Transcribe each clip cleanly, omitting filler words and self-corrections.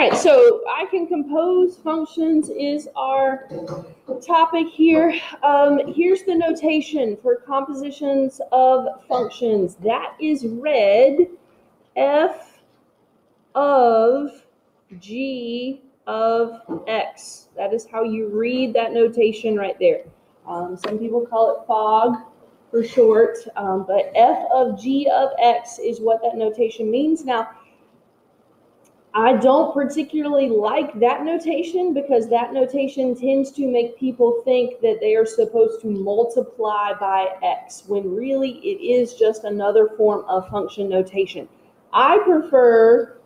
right, so I can compose functions is our topic here. Here's the notation for compositions of functions. That is read f of g of x. That is how you read that notation right there. Some people call it FOG for short, but f of g of x is what that notation means. Now, I don't particularly like that notation because that notation tends to make people think that they are supposed to multiply by x, when really it is just another form of function notation. I prefer,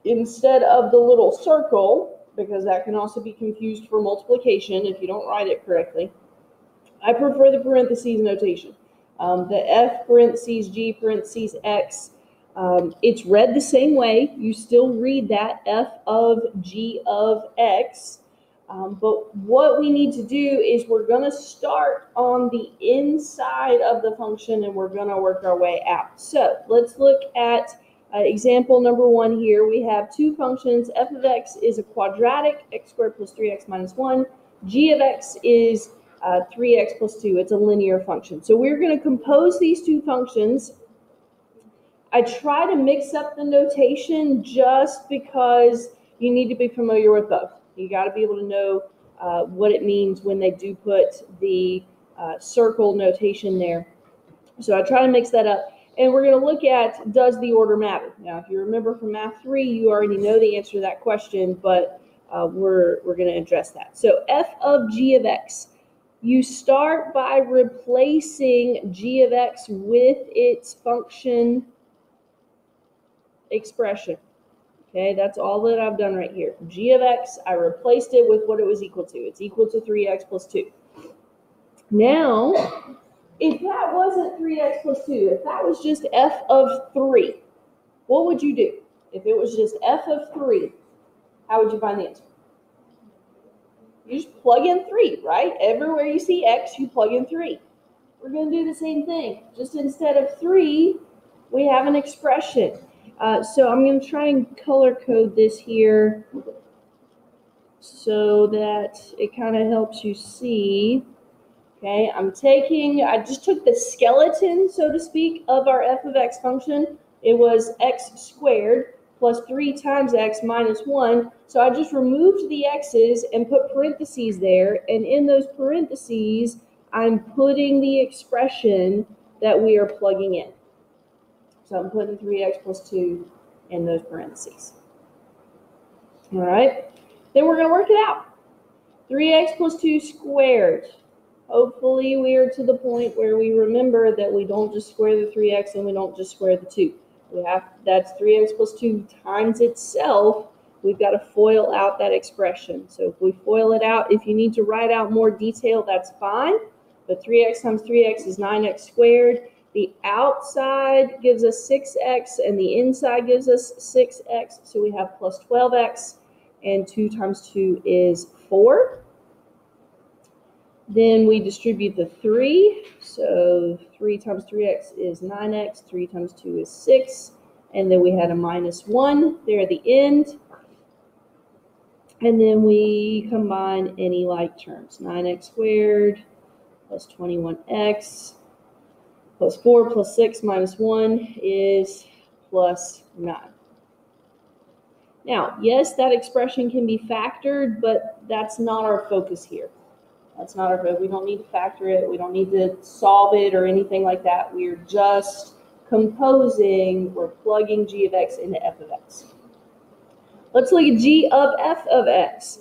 instead of the little circle, because that can also be confused for multiplication if you don't write it correctly, I prefer the parentheses notation. The f parentheses g parentheses x. It's read the same way. You still read that f of g of x. But what we need to do is we're going to start on the inside of the function and we're going to work our way out. So let's look at example number 1 here. We have two functions. F of x is a quadratic, x squared plus 3x minus 1. G of x is 3x plus 2. It's a linear function. So we're going to compose these two functions. I try to mix up the notation just because you need to be familiar with both. You got to be able to know what it means when they do put the circle notation there. So I try to mix that up. And we're going to look at, does the order matter? Now, if you remember from Math 3, you already know the answer to that question, but we're going to address that. So f of g of x. You start by replacing g of x with its function expression. Okay, that's all that I've done right here. G of x, I replaced it with what it was equal to. It's equal to 3x plus 2. Now, if that wasn't 3x plus 2, if that was just f of 3, what would you do? If it was just f of 3, how would you find the answer? You just plug in 3, right? Everywhere you see x, you plug in 3. We're going to do the same thing. Just instead of 3, we have an expression. So I'm going to try and color code this here so that it kind of helps you see. Okay, I just took the skeleton, so to speak, of our f of x function. It was x squared plus 3 times x minus 1. So I just removed the x's and put parentheses there. And in those parentheses, I'm putting the expression that we are plugging in. So I'm putting 3x plus 2 in those parentheses. All right. Then we're going to work it out. 3x plus 2 squared. Hopefully we are to the point where we remember that we don't just square the 3x and we don't just square the 2. That's 3x plus 2 times itself. We've got to FOIL out that expression. So if we FOIL it out, if you need to write out more detail, that's fine. But 3x times 3x is 9x squared. The outside gives us 6x, and the inside gives us 6x. So we have plus 12x, and 2 times 2 is 4. Then we distribute the 3. So 3 times 3x is 9x. 3 times 2 is 6. And then we had a minus 1 there at the end. And then we combine any like terms. 9x squared plus 21x. Plus 4 plus 6 minus 1 is plus 9. Now, yes, that expression can be factored, but that's not our focus here. That's not our focus. We don't need to factor it. We don't need to solve it or anything like that. We're just composing. We're plugging g of x into f of x. Let's look at g of f of x.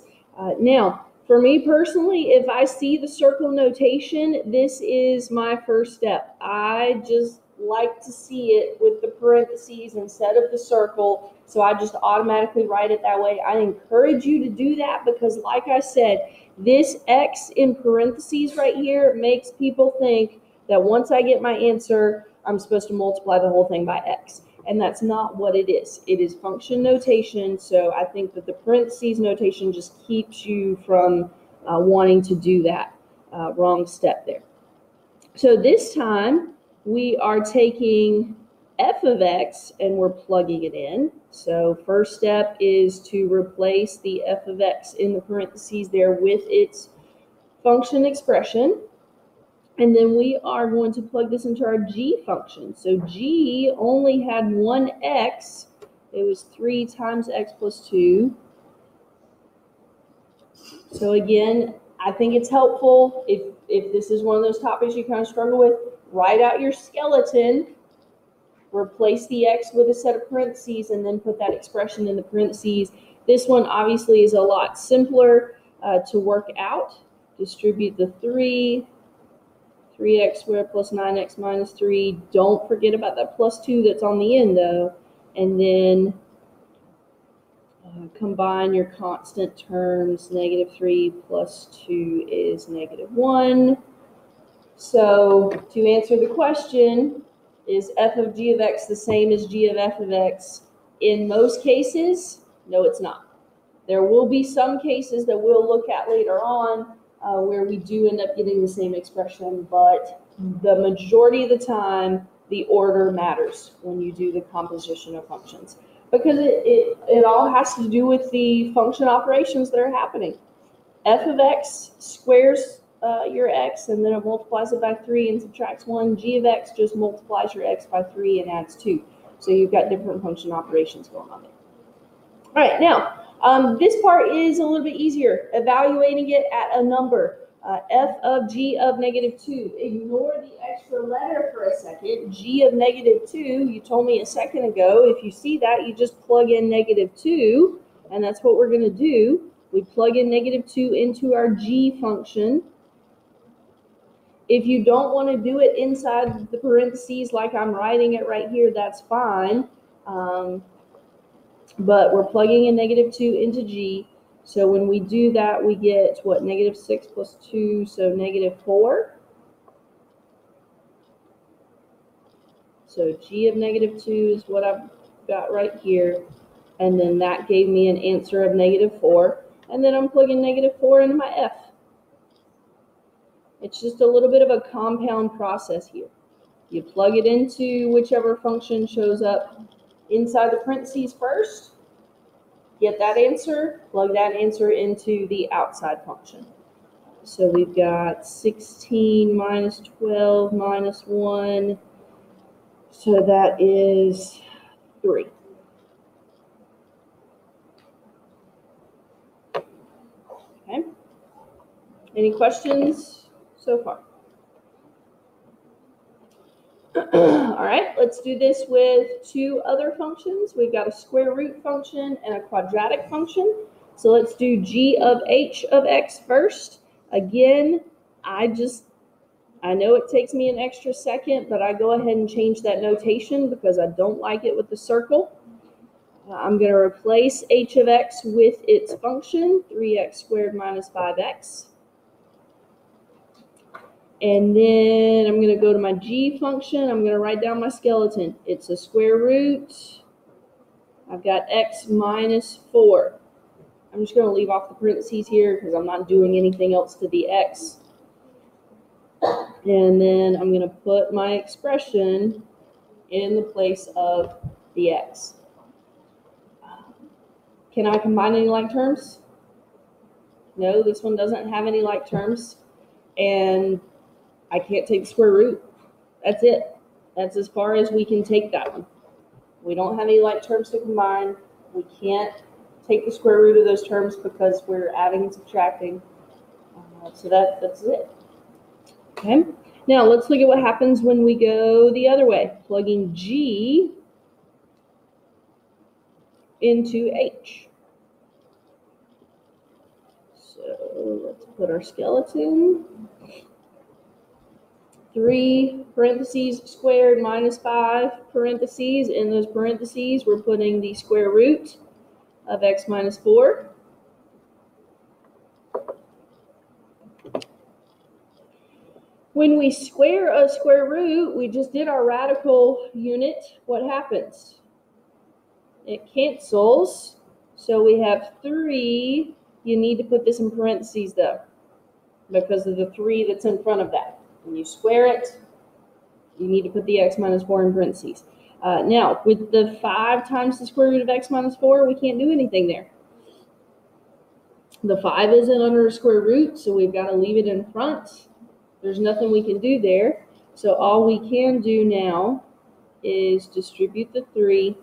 Now, for me personally, if I see the circle notation, this is my first step. I just like to see it with the parentheses instead of the circle, so I just automatically write it that way. I encourage you to do that because, like I said, this x in parentheses right here makes people think that once I get my answer, I'm supposed to multiply the whole thing by x. And that's not what it is. It is function notation, so I think that the parentheses notation just keeps you from wanting to do that wrong step there. So this time, we are taking f of x, and we're plugging it in. So first step is to replace the f of x in the parentheses there with its function expression. And then we are going to plug this into our g function. So g only had one x. It was 3 times x plus 2. So again, I think it's helpful if this is one of those topics you kind of struggle with, write out your skeleton, replace the x with a set of parentheses, and then put that expression in the parentheses. This one obviously is a lot simpler to work out. Distribute the 3x squared plus 9x minus 3. Don't forget about that plus 2 that's on the end, though. And then combine your constant terms. Negative 3 plus 2 is negative 1. So to answer the question, is f of g of x the same as g of f of x? In most cases, no, it's not. There will be some cases that we'll look at later on where we do end up getting the same expression, but the majority of the time, the order matters when you do the composition of functions, because it all has to do with the function operations that are happening. F of x squares your x, and then it multiplies it by 3 and subtracts 1. G of x just multiplies your x by 3 and adds 2. So you've got different function operations going on there. All right, now, this part is a little bit easier, evaluating it at a number. F of g of negative 2. Ignore the extra letter for a second. G of negative 2, you told me a second ago, if you see that, you just plug in negative 2, and that's what we're going to do. We plug in negative 2 into our g function. If you don't want to do it inside the parentheses like I'm writing it right here, that's fine. But we're plugging in negative 2 into g. So when we do that, we get, what, negative 6 plus 2, so negative 4. So g of negative 2 is what I've got right here. And then that gave me an answer of negative 4. And then I'm plugging negative 4 into my f. It's just a little bit of a compound process here. You plug it into whichever function shows up inside the parentheses first, get that answer, plug that answer into the outside function. So we've got 16 minus 12 minus 1, so that is 3. Okay. Any questions so far? All right, let's do this with 2 other functions. We've got a square root function and a quadratic function. So let's do g of h of x first. Again, I know it takes me an extra second, but I go ahead and change that notation because I don't like it with the circle. I'm going to replace h of x with its function, 3x squared minus 5x. And then I'm going to go to my g function. I'm going to write down my skeleton. It's a square root. I've got x minus 4. I'm just going to leave off the parentheses here because I'm not doing anything else to the x. And then I'm going to put my expression in the place of the x. Can I combine any like terms? No, this one doesn't have any like terms. And I can't take the square root. That's it. That's as far as we can take that one. We don't have any like terms to combine. We can't take the square root of those terms because we're adding and subtracting. So that's it. Okay. Now let's look at what happens when we go the other way, plugging g into h. So let's put our skeleton. 3 parentheses squared minus 5 parentheses. In those parentheses, we're putting the square root of x minus 4. When we square a square root, we just did our radical unit. What happens? It cancels. So we have 3. You need to put this in parentheses, though, because of the 3 that's in front of that. When you square it, you need to put the x minus 4 in parentheses. Now, with the 5 times the square root of x minus 4, we can't do anything there. The 5 isn't under a square root, so we've got to leave it in front. There's nothing we can do there. So all we can do now is distribute the 3.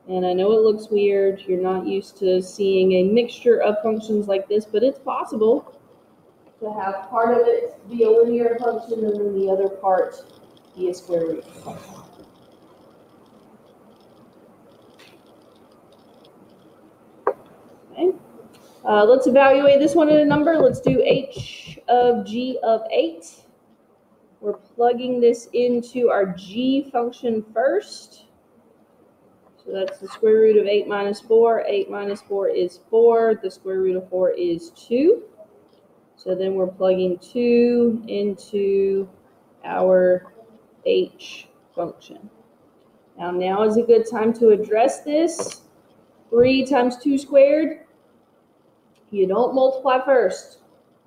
And I know it looks weird. You're not used to seeing a mixture of functions like this, but it's possible to have part of it be a linear function and then the other part be a square root function. Okay. Let's evaluate this one in a number. Let's do h of g of 8. We're plugging this into our g function first. So that's the square root of 8 minus 4. 8 minus 4 is 4. The square root of 4 is 2. So then we're plugging 2 into our h function. Now is a good time to address this. 3 times 2 squared. You don't multiply first.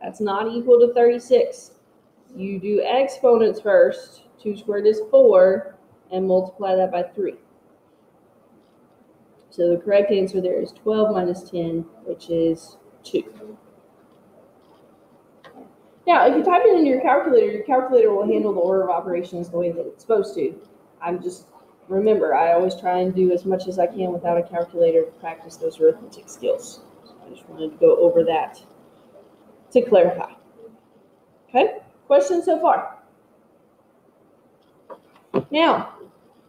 That's not equal to 36. You do exponents first. 2 squared is 4, and multiply that by 3. So the correct answer there is 12 minus 10, which is 2. Now, if you type it into your calculator will handle the order of operations the way that it's supposed to. Remember, I always try and do as much as I can without a calculator to practice those arithmetic skills. So I just wanted to go over that to clarify. Okay, questions so far? Now,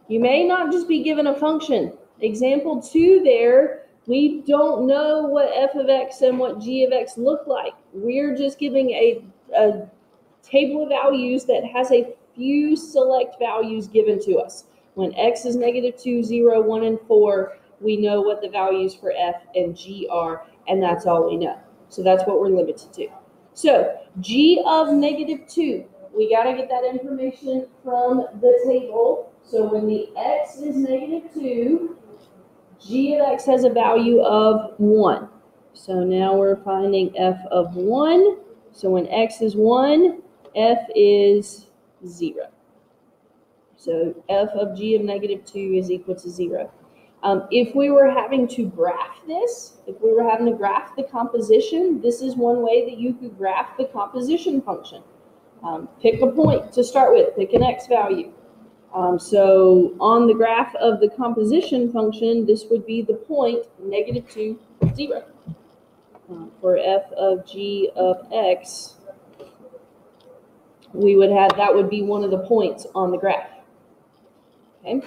you may not just be given a function. Example 2 there, we don't know what f of x and what g of x look like. We're just giving a table of values that has a few select values given to us. When x is -2, 0, 1, and 4, we know what the values for f and g are, and that's all we know. So that's what we're limited to. So g of -2, we got to get that information from the table. So when the x is -2, g of x has a value of 1. So now we're finding f of 1. So when x is 1, f is 0. So f of g of -2 is equal to 0. If we were having to graph this, if we were having to graph the composition, this is one way that you could graph the composition function. Pick a point to start with, pick an x value. So on the graph of the composition function, this would be the point -2, 0. For f of g of x, we would have, that would be one of the points on the graph. Okay.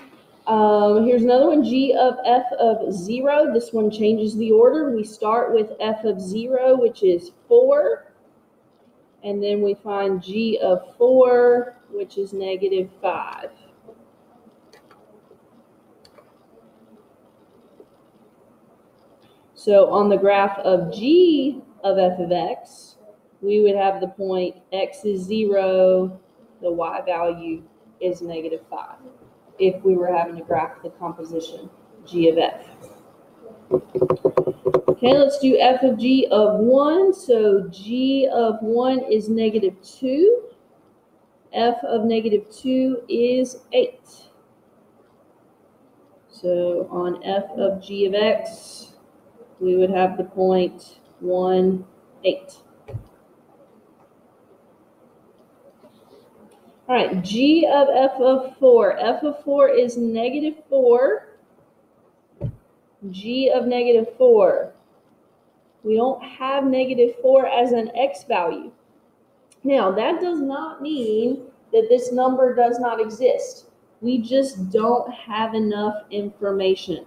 Here's another one, g of f of 0. This one changes the order. We start with f of 0, which is 4. And then we find g of 4, which is -5. So on the graph of g of f of x, we would have the point x is 0, the y value is -5. If we were having to graph the composition g of f. Okay, let's do f of g of 1. So g of 1 is -2. F of -2 is 8. So on f of g of x, we would have the point 1, 8. All right, g of f of 4. F of 4 is -4. G of -4. We don't have -4 as an x value. Now, that does not mean that this number does not exist. We just don't have enough information.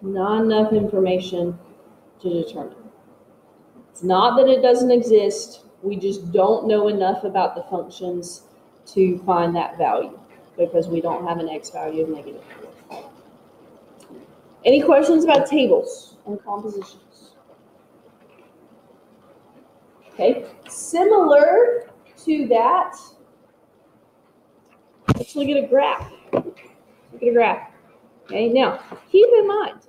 Not enough information to determine. It's not that it doesn't exist. We just don't know enough about the functions to find that value because we don't have an x value of -4. Any questions about tables and compositions? Okay, similar to that, let's look at a graph. Look at a graph. Okay, now keep in mind,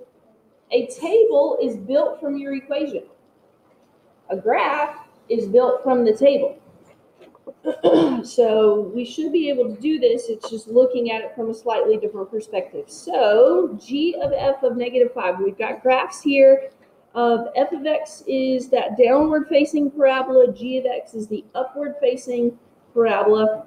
a table is built from your equation. A graph is built from the table. So we should be able to do this. It's just looking at it from a slightly different perspective. So g of f of -5. We've got graphs here of f of x is that downward facing parabola. G of x is the upward facing parabola.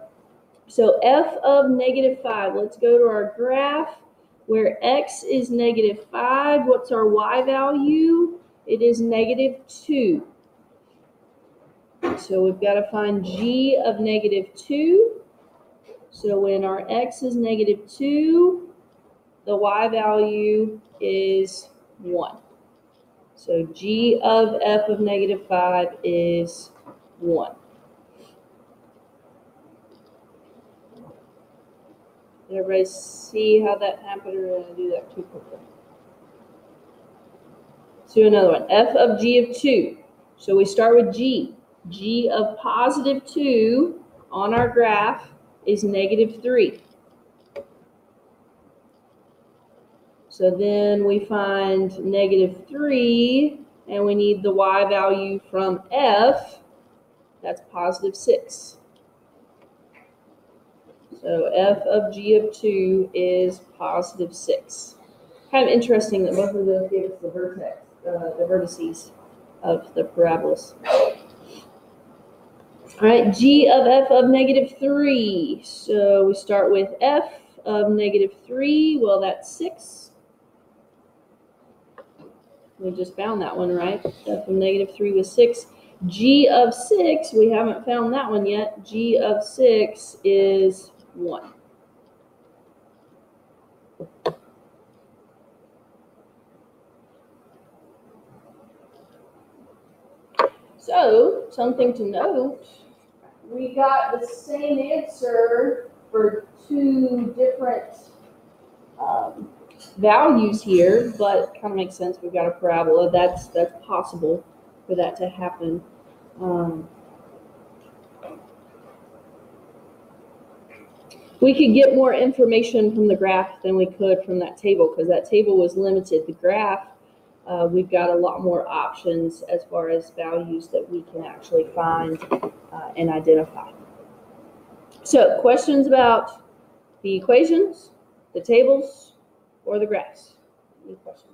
So f of -5. Let's go to our graph where x is -5. What's our y value? It is -2. So we've got to find g of -2. So when our x is -2, the y value is 1. So g of f of -5 is 1. Did everybody see how that happened, or did I do that too quickly? Let's do another one. F of g of 2. So we start with g. G of +2 on our graph is -3. So then we find -3, and we need the y value from f. That's +6. So f of g of 2 is +6. Kind of interesting that both of those give us the vertices of the parabolas. All right, g of f of -3. So we start with f of -3. Well, that's 6. We just found that one, right? F of -3 was 6. G of 6, we haven't found that one yet. G of 6 is 1. So, something to note, we got the same answer for two different values here, but it kind of makes sense. We've got a parabola. That's possible for that to happen. We could get more information from the graph than we could from that table, because that table was limited. The graph, we've got a lot more options as far as values that we can actually find and identify. So, questions about the equations, the tables, or the graphs? Any questions?